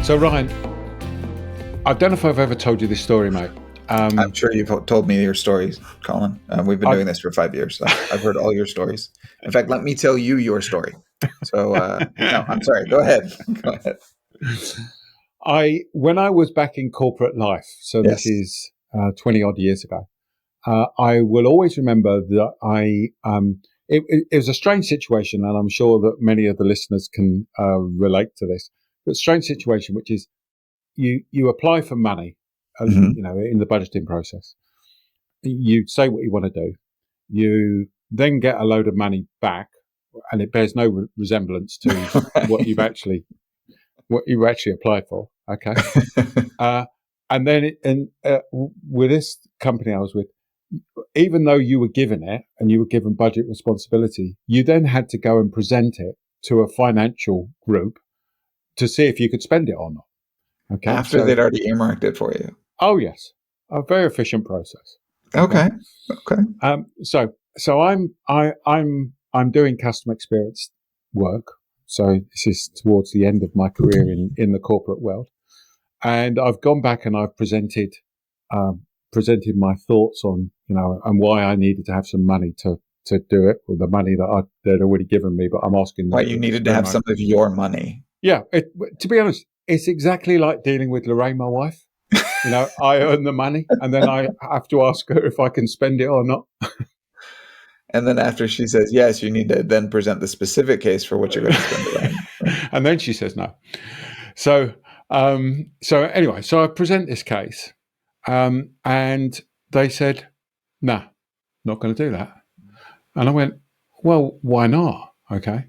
So Ryan, I don't know if I've ever told you this story, mate. I'm sure you've told me your stories, Colin. We've been doing this for 5 years, so I've heard all your stories. In fact, let me tell you your story. So, no, I'm sorry. Go ahead. Go ahead. When I was back in corporate life, so Yes. this is 20 odd years ago, I will always remember that it was a strange situation, and I'm sure that many of the listeners can relate to this. But strange situation, which is you apply for money, Mhm. in the budgeting process. You say what you want to do. You then get a load of money back, and it bears no resemblance to what you actually applied for. Okay, and then with this company I was with, even though you were given it and you were given budget responsibility, you then had to go and present it to a financial group to see if you could spend it or not. Okay, After they'd already earmarked it for you. Oh yes, a very efficient process. Okay. So I'm doing customer experience work. So this is towards the end of my career in the corporate world, and I've gone back and I've presented my thoughts on and why I needed to have some money to do it, or the money that they'd already given me, but I'm asking why you needed to have some of your money. Yeah, to be honest, it's exactly like dealing with Lorraine, my wife. I earn the money, and then I have to ask her if I can spend it or not. And then after she says yes, you need to then present the specific case for what you're going to spend it on. And then she says no. So anyway, so I present this case, and they said, "Nah, not going to do that." And I went, "Well, why not?" Okay.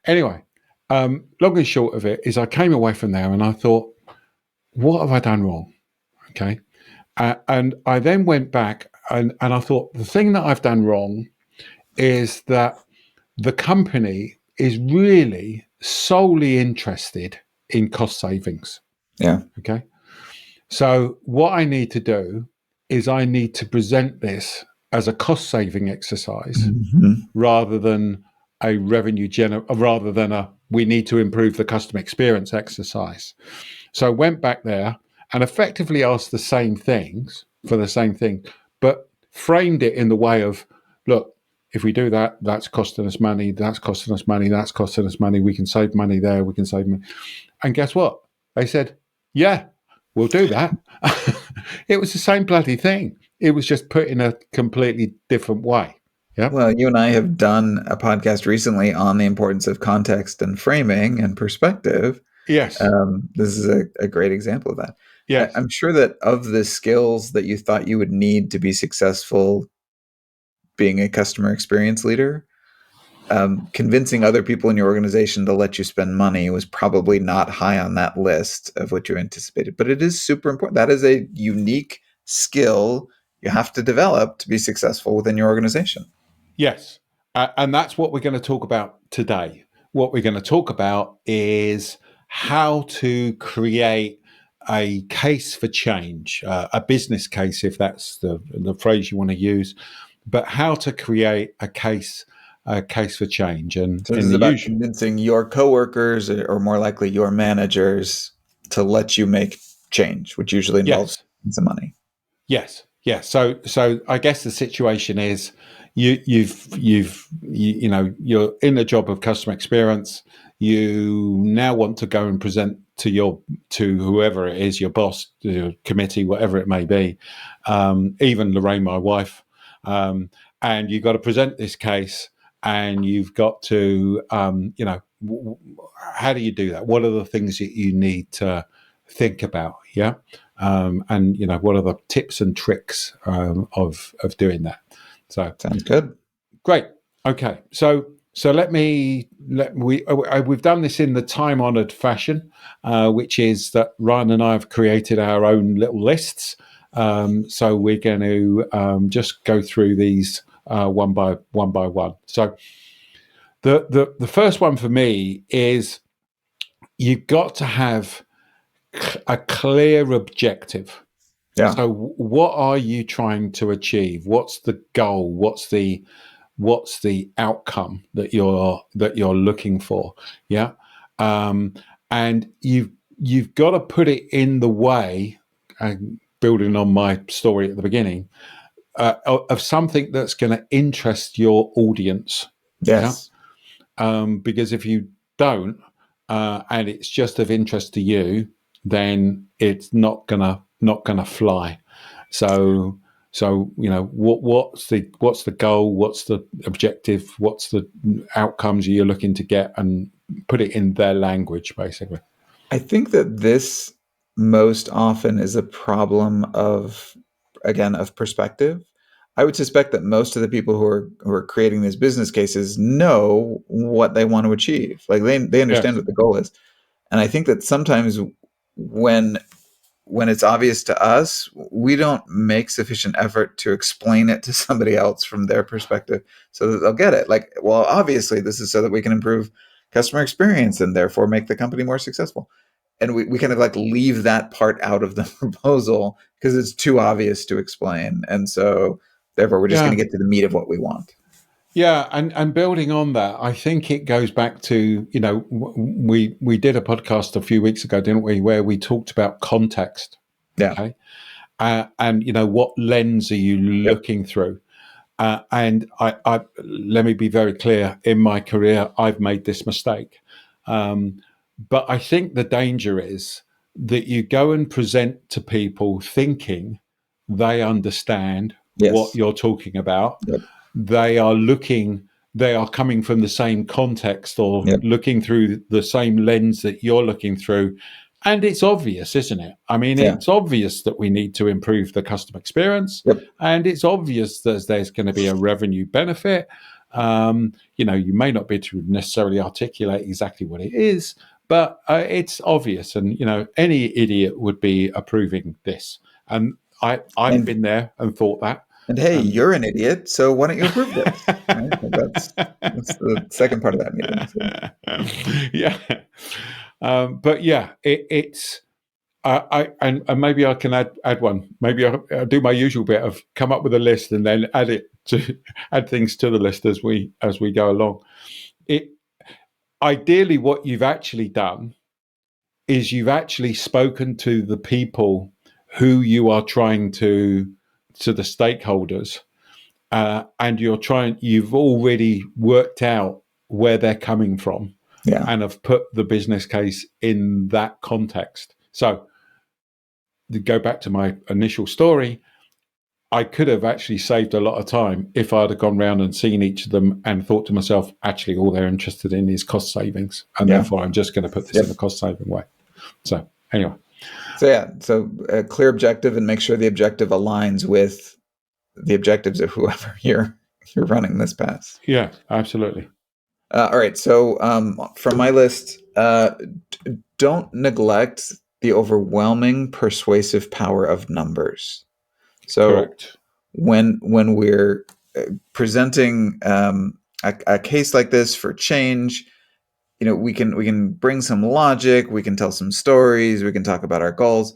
Anyway, long and short of it is I came away from there and I thought, what have I done wrong? Okay. And I then went back and I thought the thing that I've done wrong is that the company is really solely interested in cost savings. Yeah. Okay. So what I need to do is I need to present this as a cost saving exercise rather than a we need to improve the customer experience exercise. So I went back there and effectively asked the same things for the same thing, but framed it in the way of, look, if we do that, that's costing us money, that's costing us money, that's costing us money, we can save money there, we can save money. And guess what? They said, yeah, we'll do that. It was the same bloody thing. It was just put in a completely different way. Yeah. Well, you and I have done a podcast recently on the importance of context and framing and perspective. Yes. This is a great example of that. Yes. I'm sure that of the skills that you thought you would need to be successful being a customer experience leader, convincing other people in your organization to let you spend money was probably not high on that list of what you anticipated. But it is super important. That is a unique skill you have to develop to be successful within your organization. Yes. And that's what we're going to talk about today. What we're going to talk about is how to create a case for change, a business case, if that's the phrase you want to use, but how to create a case for change. And so this is about convincing your coworkers, or more likely your managers, to let you make change, which usually involves some money. Yes. So I guess the situation is you're in the job of customer experience. You now want to go and present to whoever it is, your boss, your committee, whatever it may be, even Lorraine, my wife, and you've got to present this case, and you've got to, how do you do that? What are the things that you need to think about? Yeah. And what are the tips and tricks of doing that? So sounds good. Great. Okay. So we've done this in the time-honored fashion, which is that Ryan and I have created our own little lists. So we're going to just go through these one by one. So the first one for me is you've got to have a clear objective. Yeah. So what are you trying to achieve? What's the goal? What's the outcome that you're looking for? Yeah. and you've got to put it in the way, and building on my story at the beginning, of something that's going to interest your audience. Yes. Because if you don't, and it's just of interest to you, then it's not gonna fly. So what's the goal? What's the objective? What's the outcomes you're looking to get, and put it in their language, basically. I think that this most often is a problem of, again, of perspective. I would suspect that most of the people who are creating these business cases know what they want to achieve. Like they understand Yes. what the goal is. And I think that sometimes when it's obvious to us, we don't make sufficient effort to explain it to somebody else from their perspective so that they'll get it. Like, well, obviously this is so that we can improve customer experience and therefore make the company more successful. And we kind of like leave that part out of the proposal because it's too obvious to explain. And so therefore we're just going Yeah. to get to the meat of what we want. Yeah, and building on that, I think it goes back to, we did a podcast a few weeks ago, didn't we, where we talked about context. Yeah. Okay. And what lens are you looking through? And I let me be very clear. In my career, I've made this mistake, but I think the danger is that you go and present to people thinking they understand what Yes. you're talking about. Yep. They are coming from the same context, or Yep. looking through the same lens that you're looking through. And it's obvious, isn't it? I mean, Yeah. it's obvious that we need to improve the customer experience. Yep. And it's obvious that there's going to be a revenue benefit. You may not be able to necessarily articulate exactly what it is, but it's obvious. And, any idiot would be approving this. And I've been there and thought that. And hey, you're an idiot, so why don't you approve this? Right? That's the second part of that meeting. So. Yeah. But yeah, it's and maybe I can add one. Maybe I'll do my usual bit of come up with a list and then add things to the list as we go along. It ideally, what you've actually done is you've actually spoken to the people who you are trying to the stakeholders, and you've already worked out where they're coming from, and have put the business case in that context. So to go back to my initial story, I could have actually saved a lot of time if I'd have gone round and seen each of them and thought to myself, actually, all they're interested in is cost savings. And therefore, I'm just going to put this in a cost saving way. So anyway. So a clear objective, and make sure the objective aligns with the objectives of whoever you're running this past. Yeah, absolutely. All right. So from my list, don't neglect the overwhelming persuasive power of numbers. So correct. When we're presenting a case like this for change, we can bring some logic, we can tell some stories, we can talk about our goals,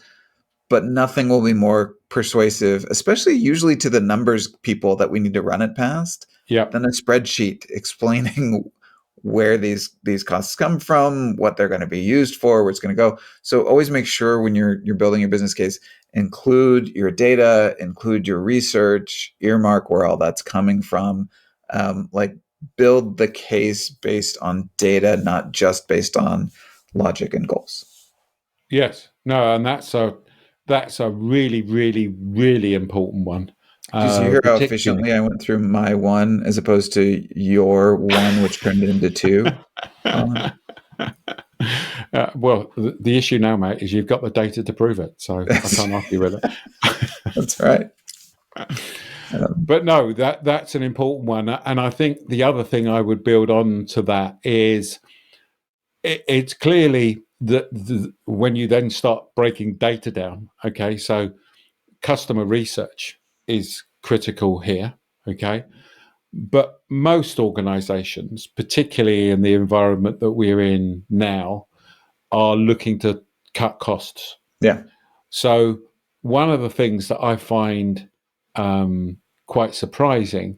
but nothing will be more persuasive, especially usually to the numbers people that we need to run it past, than a spreadsheet explaining where these costs come from, what they're going to be used for, where it's going to go. So always make sure when you're building your business case, include your data, include your research, earmark where all that's coming from. Build the case based on data, not just based on logic and goals. Yes. No, and that's a really, really, really important one. Did you hear how efficiently I went through my one as opposed to your one, which turned into two? Well, the issue now, mate, is you've got the data to prove it, so I can't argue with it. That's right. But no, that's an important one, and I think the other thing I would build on to that is it's clearly that when you then start breaking data down, okay, so customer research is critical here, okay, but most organizations, particularly in the environment that we're in now, are looking to cut costs. Yeah. So one of the things that I find quite surprising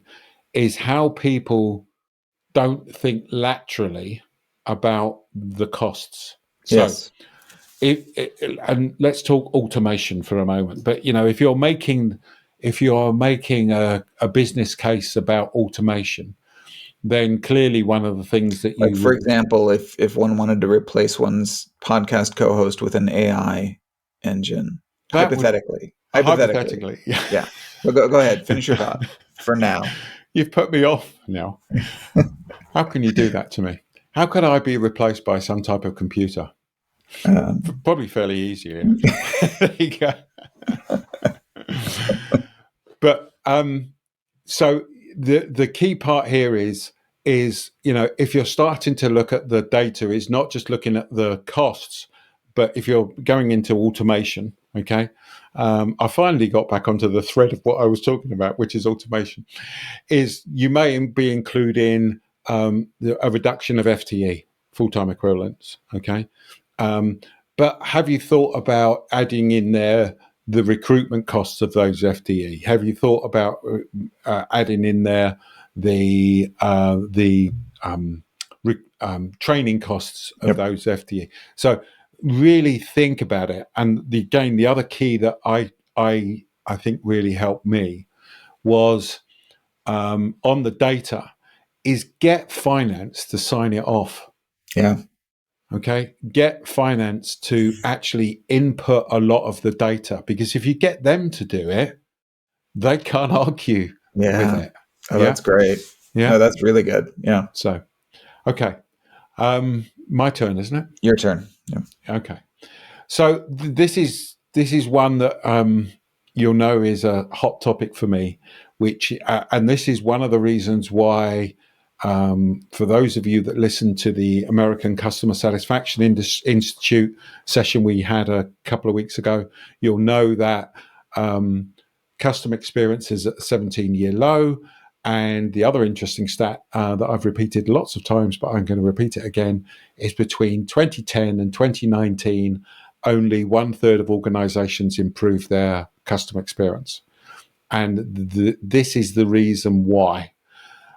is how people don't think laterally about the costs. So, Yes. and let's talk automation for a moment. But if you're making a business case about automation, then clearly one of the things that you Like, for example, if one wanted to replace one's podcast co-host with an AI engine, hypothetically. yeah. Yeah. Well, go ahead. Finish your thought for now. You've put me off now. How can you do that to me? How can I be replaced by some type of computer? Probably fairly easy. There you go. But so the key part here is if you're starting to look at the data, is not just looking at the costs, but if you're going into automation, okay. I finally got back onto the thread of what I was talking about, which is automation. Is you may be including a reduction of FTE, full-time equivalents, okay. But have you thought about adding in there the recruitment costs of those FTE? Have you thought about adding in there the training costs of those FTE? So really think about it. And the other key that I think really helped me was on the data is get finance to sign it off. Yeah. Okay, get finance to actually input a lot of the data, because if you get them to do it, they can't argue with it. Oh, that's great. Yeah. Oh, that's really good. Yeah. So, okay. My turn, isn't it? Your turn. Yeah. Okay. So this is one that you'll know is a hot topic for me, which and this is one of the reasons why. For those of you that listened to the American Customer Satisfaction Institute session we had a couple of weeks ago, you'll know that customer experience is at a 17-year low. And the other interesting stat that I've repeated lots of times, but I'm going to repeat it again, is between 2010 and 2019, only 1/3 of organizations improved their customer experience. And this is the reason why.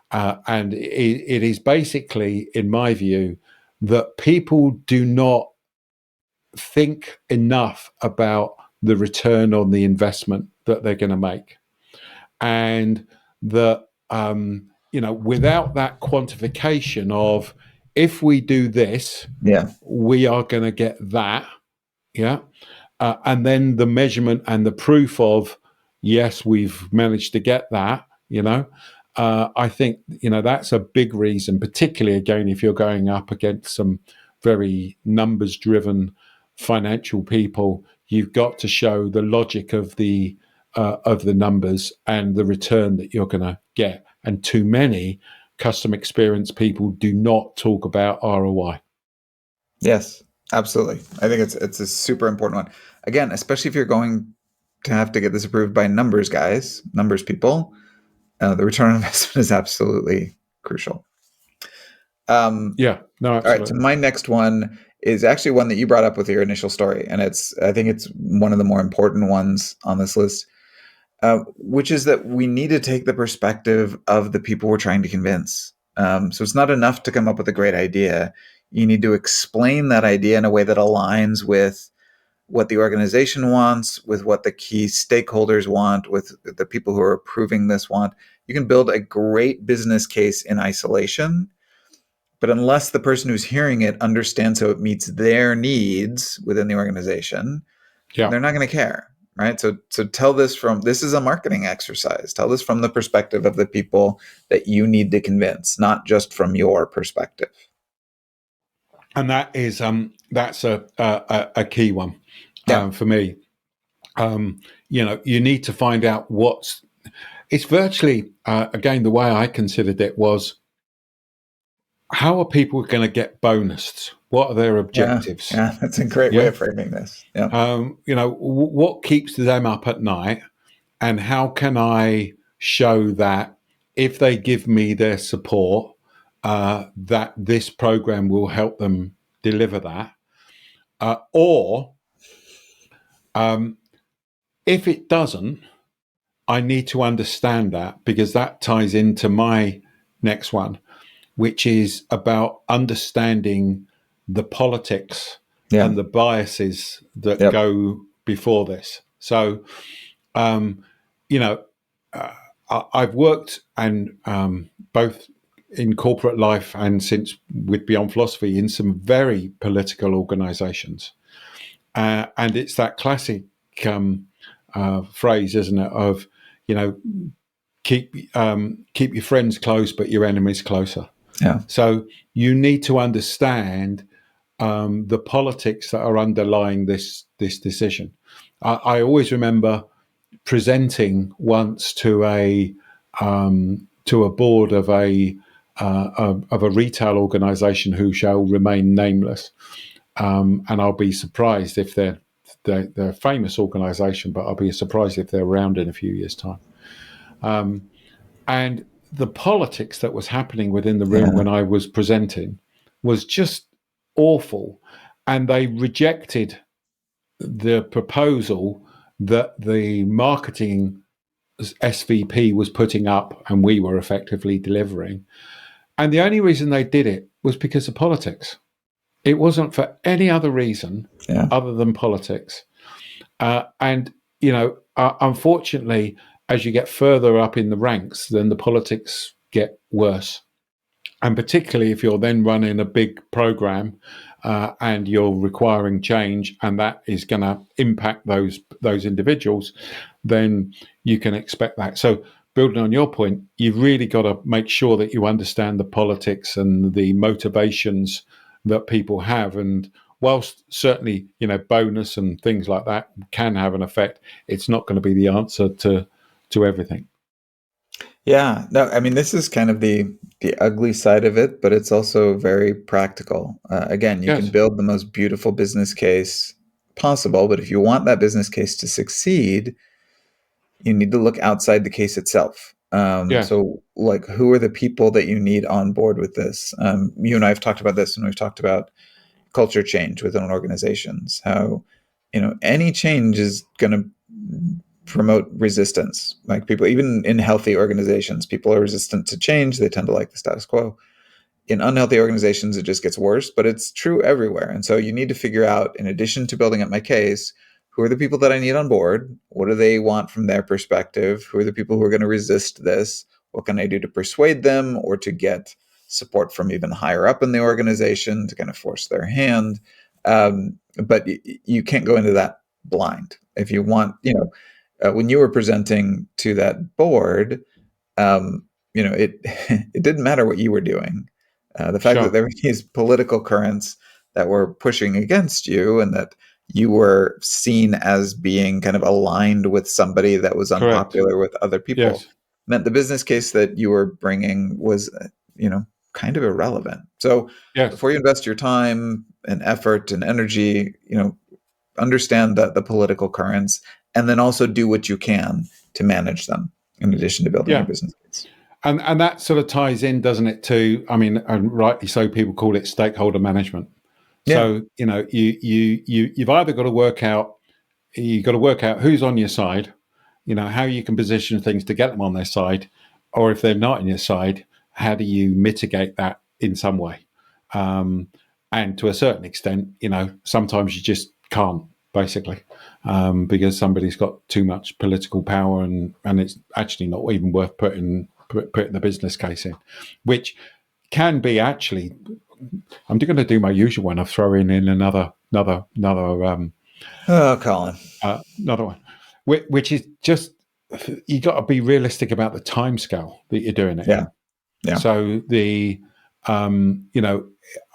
And it is basically, in my view, that people do not think enough about the return on the investment that they're going to make. And that, without that quantification of, if we do this, we are going to get that. Yeah. And then the measurement and the proof of, yes, we've managed to get that, I think, that's a big reason, particularly, again, if you're going up against some very numbers-driven financial people, you've got to show the logic of the numbers and the return that you're going to get. And too many customer experience people do not talk about ROI. Yes, absolutely. I think it's a super important one. Again, especially if you're going to have to get this approved by numbers people. The return on investment is absolutely crucial. Absolutely. All right. So my next one is actually one that you brought up with your initial story, and I think it's one of the more important ones on this list, which is that we need to take the perspective of the people we're trying to convince. So it's not enough to come up with a great idea. You need to explain that idea in a way that aligns with what the organization wants, with what the key stakeholders want, with the people who are approving this want. You can build a great business case in isolation, but unless the person who's hearing it understands how it meets their needs within the organization, they're not going to care, right? So tell this this is a marketing exercise. Tell this from the perspective of the people that you need to convince, not just from your perspective. And that is that's a key one for me. You need to find out it's virtually, again, the way I considered it was, how are people going to get bonused? What are their objectives? Yeah, that's a great way of framing this. Yeah. What keeps them up at night, and how can I show that if they give me their support, that this program will help them deliver that? Or if it doesn't, I need to understand that, because that ties into my next one, which is about understanding the politics Yeah. and the biases that Yep. go before this. So, you know, I've worked and both in corporate life and since with Beyond Philosophy in some very political organisations, and it's that classic phrase, isn't it? Of keep your friends close, but your enemies closer. Yeah. So you need to understand the politics that are underlying this decision. I always remember presenting once to a board of a retail organisation who shall remain nameless, and I'll be surprised if they're a famous organisation, but I'll be surprised if they're around in a few years' time. And the politics that was happening within the room Yeah. when I was presenting was just awful, and they rejected the proposal that the marketing SVP was putting up and we were effectively delivering. And the only reason they did it was because of politics. It wasn't for any other reason other than politics. And, unfortunately, as you get further up in the ranks, then the politics get worse. And particularly if you're then running a big program and you're requiring change, and that is going to impact those individuals, then you can expect that. So, building on your point, you've really got to make sure that you understand the politics and the motivations that people have. And whilst certainly, bonus and things like that can have an effect, it's not going to be the answer to everything. Yeah, no, I mean, this is kind of the ugly side of it, but it's also very practical. Again, you can Yes. build the most beautiful business case possible, but if you want that business case to succeed, you need to look outside the case itself. Yes. So, like, who are the people that you need on board with this? You and I have talked about this, and we've talked about culture change within organizations. How, any change is going to promote resistance. Like, people, even in healthy organizations, people are resistant to change. They tend to like the status quo. In unhealthy organizations, it just gets worse, but it's true everywhere. And so you need to figure out, in addition to building up my case, who are the people that I need on board? What do they want from their perspective? Who are the people who are going to resist this? What can I do to persuade them or to get support from even higher up in the organization to kind of force their hand? But you can't go into that blind. If you want, when you were presenting to that board, it it didn't matter what you were doing. The fact that there were these political currents that were pushing against you, and that you were seen as being kind of aligned with somebody that was unpopular Correct. with other people, meant the business case that you were bringing was, kind of irrelevant. So before you invest your time and effort and energy, understand the political currents, and then also do what you can to manage them in addition to building your business case. And that sort of ties in, doesn't it, to, I mean, and rightly so, people call it stakeholder management. So, you've either got to work out who's on your side, how you can position things to get them on their side, or if they're not on your side, how do you mitigate that in some way? And to a certain extent, sometimes you just can't, basically, because somebody's got too much political power, and it's actually not even worth putting the business case in, which can be actually. I'm going to do my usual one of throwing in another. Colin. Another one, which is just, you got to be realistic about the time scale that you're doing it in. Yeah. So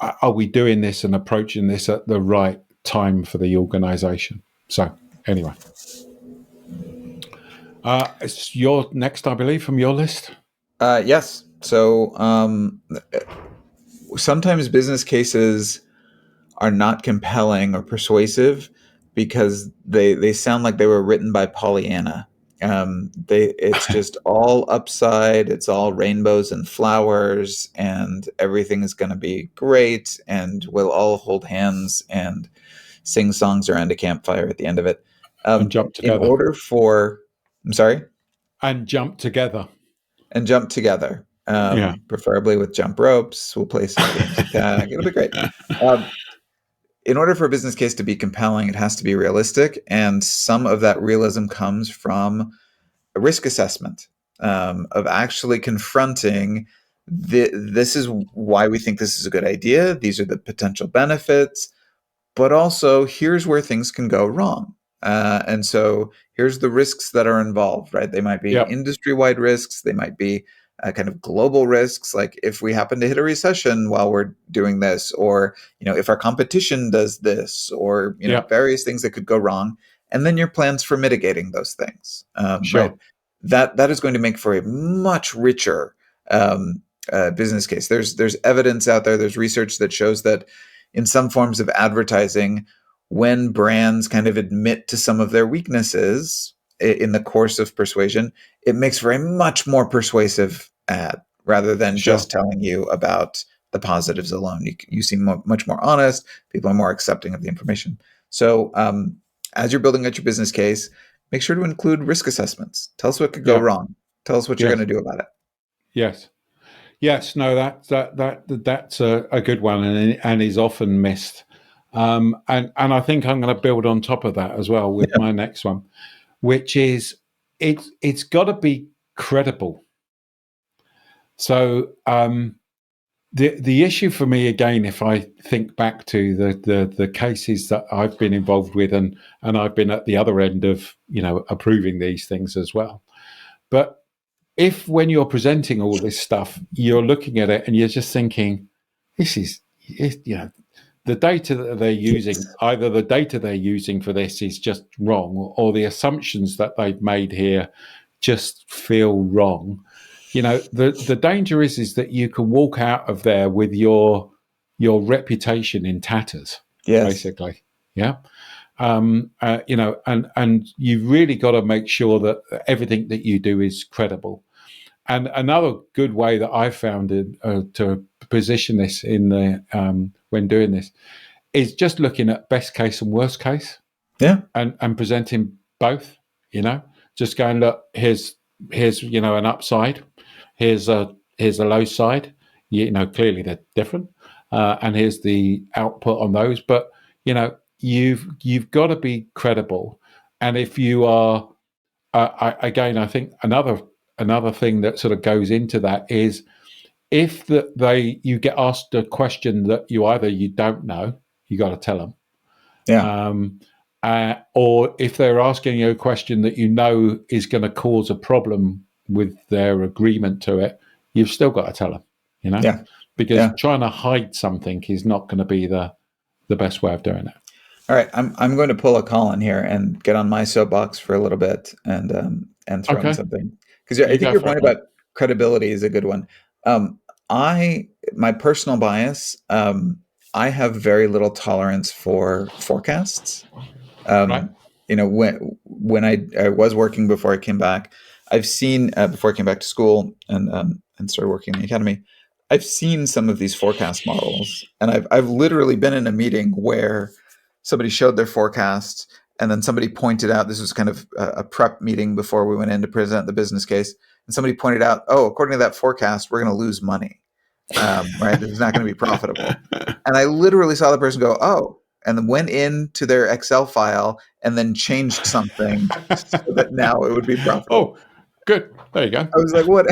are we doing this and approaching this at the right time for the organization? So anyway, it's your next, I believe, from your list. Yes. So sometimes business cases are not compelling or persuasive because they sound like they were written by Pollyanna. It's just all upside. It's all rainbows and flowers, and everything is going to be great, and we'll all hold hands and sing songs around a campfire at the end of it. And jump together. In order for, I'm sorry? And jump together. And jump together. Preferably with jump ropes. We'll play some games of tag. It'll be great. in order for a business case to be compelling, it has to be realistic. And some of that realism comes from a risk assessment, of actually confronting this is why we think this is a good idea. These are the potential benefits, but also here's where things can go wrong. And so here's the risks that are involved, right? They might be Yep. industry-wide risks. They might be kind of global risks, like if we happen to hit a recession while we're doing this, or if our competition does this, or Yep. various things that could go wrong, and then your plans for mitigating those things, right? Sure. That is going to make for a much richer business case. There's evidence out there. There's research that shows that in some forms of advertising, when brands kind of admit to some of their weaknesses in the course of persuasion, it makes for a much more persuasive ad rather than Sure. just telling you about the positives alone. You seem much more honest. People are more accepting of the information. So as you're building out your business case, make sure to include risk assessments. Tell us what could go Yeah. wrong. Tell us what you're Yes. going to do about it. Yes. Yes. No, that's a good one, and is often missed. And I think I'm going to build on top of that as well with my next one, which is it's got to be credible. So the issue for me, again, if I think back to the cases that I've been involved with, and I've been at the other end of approving these things as well, but if when you're presenting all this stuff, you're looking at it and you're just thinking, this is the data that they're using, either the data they're using for this is just wrong, or the assumptions that they've made here just feel wrong. The danger is that you can walk out of there with your reputation in tatters, basically. Yeah. And you've really got to make sure that everything that you do is credible. And another good way that I've found to position this in the when doing this is just looking at best case and worst case, and presenting both. Just going, look, here's an upside, here's a low side. Clearly they're different, and here's the output on those. But you've got to be credible, and if you are, I think another thing that sort of goes into that is if you get asked a question that you don't know, you got to tell them. Yeah. Or if they're asking you a question that is going to cause a problem with their agreement to it, you've still got to tell them. Because trying to hide something is not going to be the best way of doing it. All right, I'm going to pull a Colin here and get on my soapbox for a little bit and throw in something, because I think your point about credibility is a good one. My personal bias, I have very little tolerance for forecasts. Right. When I was working before I came back, I've seen before I came back to school and started working in the academy, I've seen some of these forecast models, and I've literally been in a meeting where somebody showed their forecast, and then somebody pointed out, this was kind of a prep meeting before we went in to present the business case, and somebody pointed out, according to that forecast, we're going to lose money. Right? This is not going to be profitable. And I literally saw the person go, and then went into their Excel file and then changed something so that now it would be profitable. Oh, good. There you go. I was like, what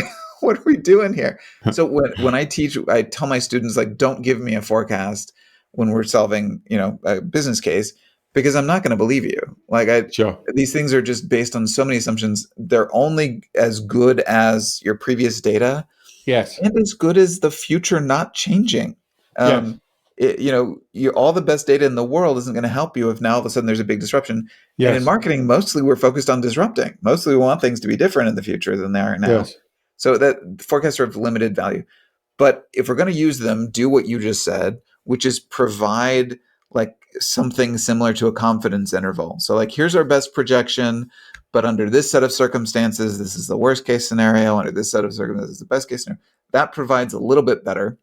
are we doing here? So when I teach, I tell my students, like, don't give me a forecast when we're solving, a business case, because I'm not going to believe you. These things are just based on so many assumptions. They're only as good as your previous data. Yes. And as good as the future not changing. Yes. All the best data in the world isn't going to help you if now all of a sudden there's a big disruption. Yes. And in marketing, mostly we're focused on disrupting. Mostly we want things to be different in the future than they are now. Yes. So that forecasts are of limited value. But if we're going to use them, do what you just said, which is provide like something similar to a confidence interval. So like, here's our best projection, but under this set of circumstances, this is the worst case scenario. Under this set of circumstances, the best case scenario. That provides a little bit better.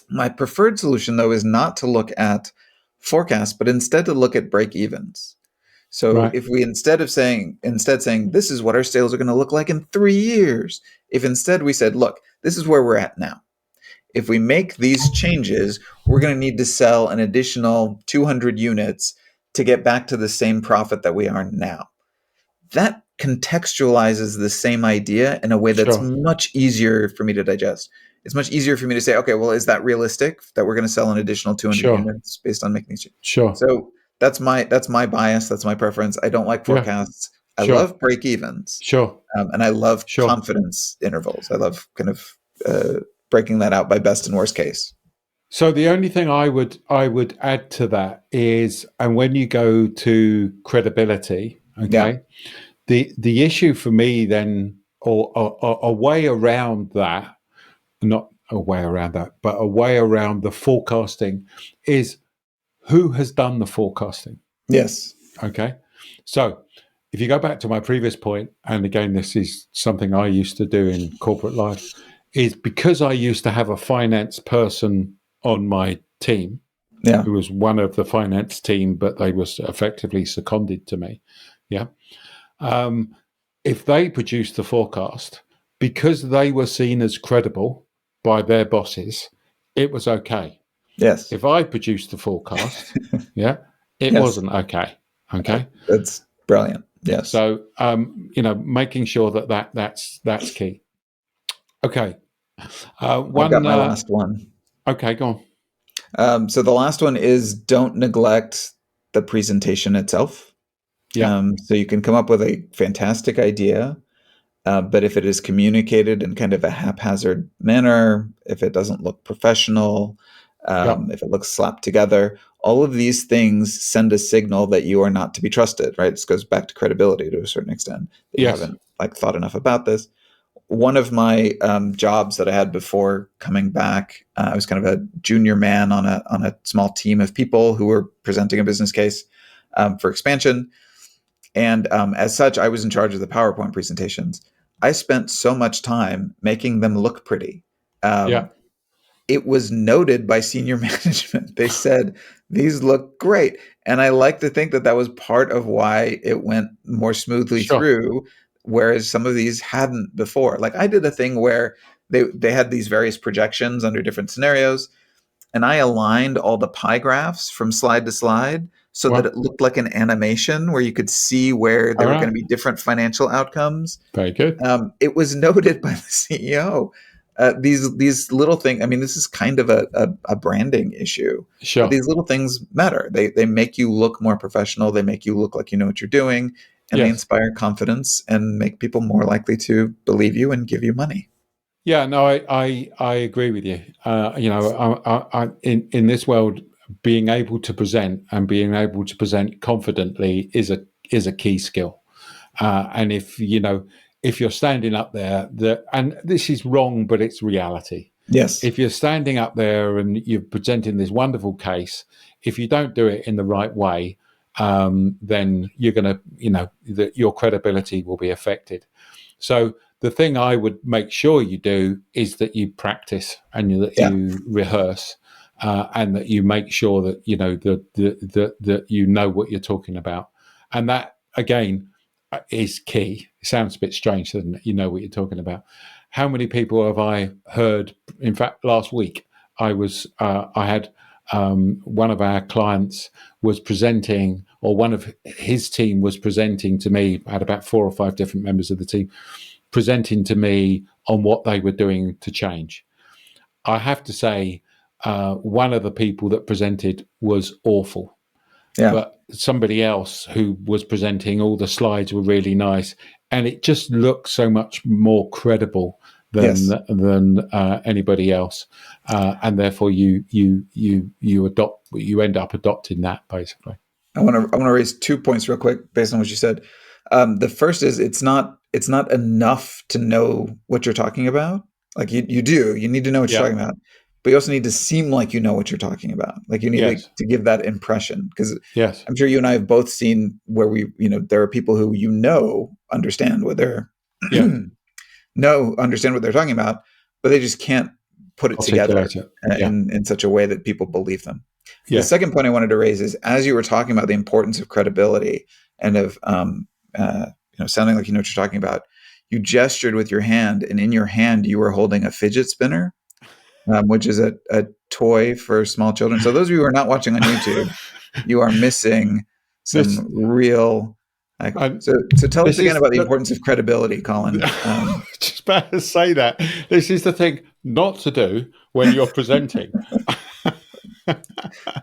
My preferred solution, though, is not to look at forecasts, but instead to look at break-evens. So if we instead saying this is what our sales are going to look like in 3 years, if instead we said, look, this is where we're at now. if we make these changes, we're going to need to sell an additional 200 units to get back to the same profit that we are now. That contextualizes the same idea in a way that's Sure. much easier for me to digest. It's much easier for me to say, okay, well, is that realistic that we're going to sell an additional 200 Sure. units based on making these changes? Sure. So that's my bias. That's my preference. I don't like Yeah. forecasts. I Sure. love break evens. Sure. And I love Sure. confidence intervals. I love kind of breaking that out by best and worst case. So the only thing I would add to that is, and when you go to credibility, okay, the issue for me then, or a way around that, not a way around that, but a way around the forecasting is who has done the forecasting. Yes. Okay. So if you go back to my previous point, and again, this is something I used to do in corporate life, is because I used to have a finance person on my team who was one of the finance team, but they was effectively seconded to me. Yeah. If they produced the forecast, because they were seen as credible by their bosses, it was okay. Yes. If I produced the forecast, it wasn't okay. Okay. That's brilliant. Yes. So, making sure that's key. Okay. I've got my last one. Okay, go on. So the last one is don't neglect the presentation itself. Yeah. So you can come up with a fantastic idea, but if it is communicated in kind of a haphazard manner, if it doesn't look professional, if it looks slapped together, all of these things send a signal that you are not to be trusted, right? This goes back to credibility to a certain extent. That you haven't thought enough about this. One of my jobs that I had before coming back, I was kind of a junior man on a small team of people who were presenting a business case for expansion. And as such, I was in charge of the PowerPoint presentations. I spent so much time making them look pretty. It was noted by senior management. They said, these look great. And I like to think that was part of why it went more smoothly through, whereas some of these hadn't before. Like I did a thing where they had these various projections under different scenarios, and I aligned all the pie graphs from slide to slide so that it looked like an animation where you could see where there were going to be different financial outcomes. Very good. It was noted by the CEO. These little things, I mean, this is kind of a branding issue. Sure. But these little things matter. They make you look more professional. They make you look like you know what you're doing. And they inspire confidence and make people more likely to believe you and give you money. Yeah, no, I agree with you. In this world, being able to present and being able to present confidently is a key skill. And if you're standing up there, and this is wrong, but it's reality. Yes. If you're standing up there and you're presenting this wonderful case, if you don't do it in the right way, then you're going to, your credibility will be affected. So the thing I would make sure you do is that you practice and that you rehearse, and that you make sure that that you know what you're talking about, and that again is key. It sounds a bit strange, doesn't it? You know what you're talking about. How many people have I heard? In fact, last week I had one of our clients was presenting, or one of his team was presenting to me. I had about 4 or 5 different members of the team presenting to me on what they were doing to change. I have to say, one of the people that presented was awful. But somebody else who was presenting, all the slides were really nice, and it just looked so much more credible than anybody else, and therefore you end up adopting that basically. I want to raise 2 points real quick based on what you said. The first is it's not enough to know what you're talking about. Like you need to know what you're talking about, but you also need to seem like you know what you're talking about. Like you need to give that impression, because I'm sure you and I have both seen where there are people who understand what they're understand what they're talking about, but they just can't put it together in such a way that people believe them. The second point I wanted to raise is, as you were talking about the importance of credibility and of sounding like you know what you're talking about, you gestured with your hand, and in your hand you were holding a fidget spinner. which is a toy for small children. So those of you who are not watching on YouTube, you are missing some real. So tell us again about the importance of credibility, Colin. Just about to say that. This is the thing not to do when you're presenting.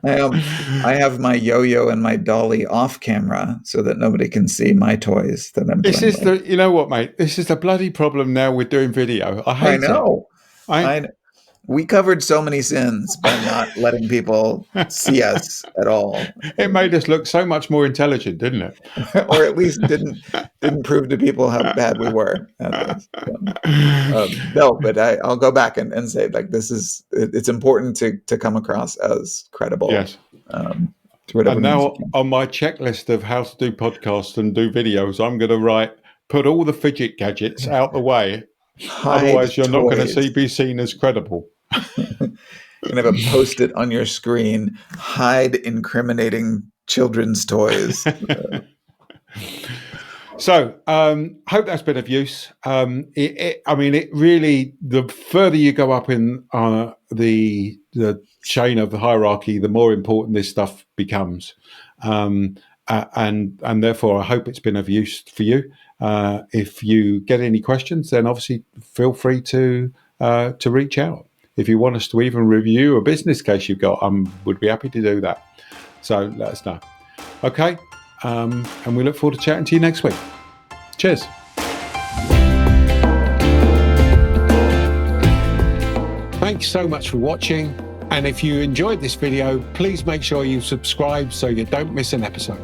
I have my yo-yo and my dolly off camera so that nobody can see my toys that I'm playing. You know what, mate? This is the bloody problem now with doing video. I hate it. We covered so many sins by not letting people see us at all. It made us look so much more intelligent, didn't it? Or at least didn't prove to people how bad we were at this. No, but I'll go back and say, like, it's important to come across as credible. Yes. And now on my checklist of how to do podcasts and do videos, I'm going to put all the fidget gadgets out the way. Otherwise, you're not going to be seen as credible. You're going to have a Post-it on your screen, hide incriminating children's toys. So, hope that's been of use. It really, the further you go up in the chain of the hierarchy, the more important this stuff becomes. And therefore, I hope it's been of use for you. If you get any questions, then obviously feel free to reach out. If you want us to even review a business case you've got, would be happy to do that. So let us know. Okay, and we look forward to chatting to you next week. Cheers. Thanks so much for watching. And if you enjoyed this video, please make sure you subscribe so you don't miss an episode.